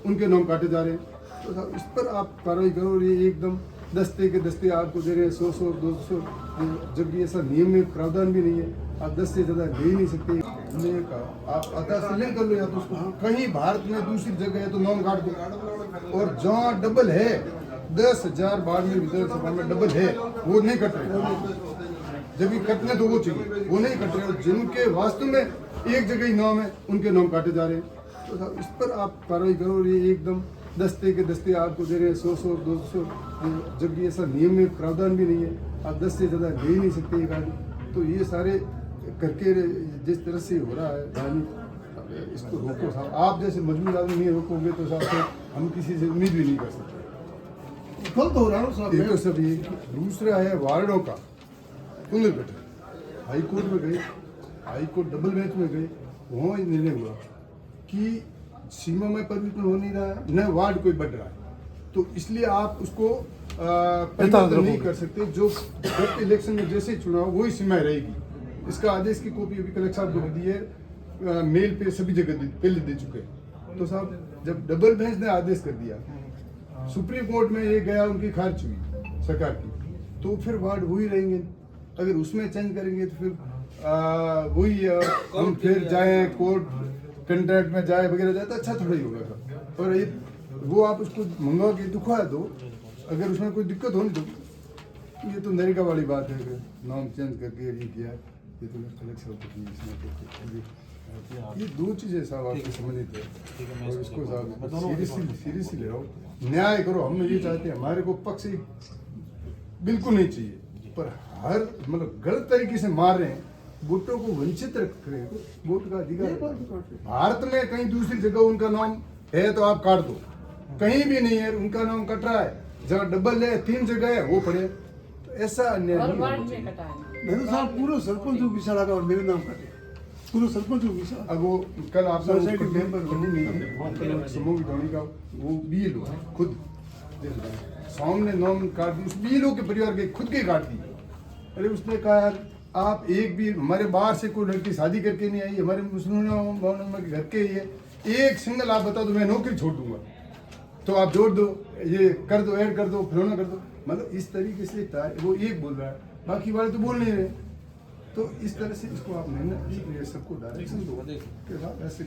उनके नाम काटे जा रहे हैं। तो साहब इस पर आप कार्रवाई करो। और ये एकदम दस्ते के दस्ते आपको दे रहे हैं 100 200, जबकि ऐसा नियम में प्रावधान भी नहीं है। आप 10 से ज़्यादा ले ही नहीं सकते। हमने कहा आप आधा से कर लो, या तो उसको कहीं भारत में दूसरी जगह है तो नाम काट दो। और जहाँ डबल है 10,000 बाड़मेर विधानसभा में डबल है, वो नहीं कट रहे। जब ये कटने तो वो चाहिए, वो नहीं कट रहे। और जिनके वास्तव में एक जगह ही नाम है, उनके नाम काटे जा रहे हैं। तो साहब इस पर आप कार्रवाई करो। और ये एकदम दस्ते के दस्ते आपको दे रहे हैं 100 200, जबकि ऐसा नियम में प्रावधान भी नहीं है। आप 10 से ज़्यादा ले ही नहीं सकते एक आदमी। तो ये सारे करके जिस तरह से हो रहा है राजनीति, इसको रोको साहब। आप जैसे मजबूत आदमी नहीं रोकोगे तो साहब फिर हम किसी से उम्मीद भी नहीं कर सकते। गलत हो रहा है साहब। एक तो सब ये, दूसरा है वार्डों का पुनर्गठन। हाई कोर्ट में गए, हाई कोर्ट डबल बेंच में गए, वहाँ निर्णय हुआ कि सीमा में परिवर्तन हो नहीं रहा है, न वार्ड कोई बढ़ रहा है। तो इसलिए आप उसको परिवर्तन नहीं कर सकते। जो गत इलेक्शन में जैसे चुनाव वही सीमाएं रहेगी। इसका आदेश की कॉपी अभी कलेक्टर साहब को दी है, मेल पे सभी जगह पहले दे चुके हैं। तो साहब जब डबल बेंच ने आदेश कर दिया, सुप्रीम कोर्ट में ये गया, उनकी खारिज हुई सरकार की, तो फिर वार्ड वही रहेंगे। अगर उसमें चेंज करेंगे तो फिर वही हम फिर जाए कोर्ट कंट्रैक्ट में जाए वगैरह जाए तो अच्छा थोड़ा ही होगा सर। और ये वो आप उसको मंगवा के दिखवा दो, अगर उसमें कोई दिक्कत हो नहीं तो ये तो नरेगा वाली बात है कि नाम चेंज करके ये किया। ये तो कलेक्शन ये दो चीज़ें साहब आपसे संबंधित है। और इसको साहब सीरियसली ले रहा हूँ, न्याय करो। हम ये चाहते हैं, हमारे को पक्ष बिल्कुल नहीं चाहिए, पर हर मतलब गलत तरीके से मार रहे हैं, वोटों को वंचित रख रहे हैं। वोट का अधिकार भारत में कहीं दूसरी जगह उनका नाम है तो आप काट दो, कहीं भी नहीं है उनका नाम कट रहा है। जहाँ डबल है 3 जगह है वो पड़े, तो ऐसा अन्याय नहीं होना चाहिए। मेरे साहब पूरा सरपंच को पीछा लगा और मेरे नाम कटे, पूरा सरपंच को पीछा। अब वो कल आप सोसाइटी मेंबर समूह धोनी का वो BLO खुद सामने नाम काट दी, उस BLO के परिवार के खुद के काट दी। अरे उसने कहा यार आप एक भी हमारे बाहर से कोई लड़की शादी करके नहीं आई, हमारे मुसलमानों के घर के ही है, एक सिंगल आप बता दो मैं नौकरी छोड़ दूंगा, तो आप जोड़ दो, ये कर दो, ऐड कर दो, फलाना कर दो। मतलब इस तरीके से वो एक बोल रहा है, बाकी वाले तो बोल नहीं रहे। तो इस तरह से इसको आप मेहनत सबको डायरेक्शन दो के साथ ऐसे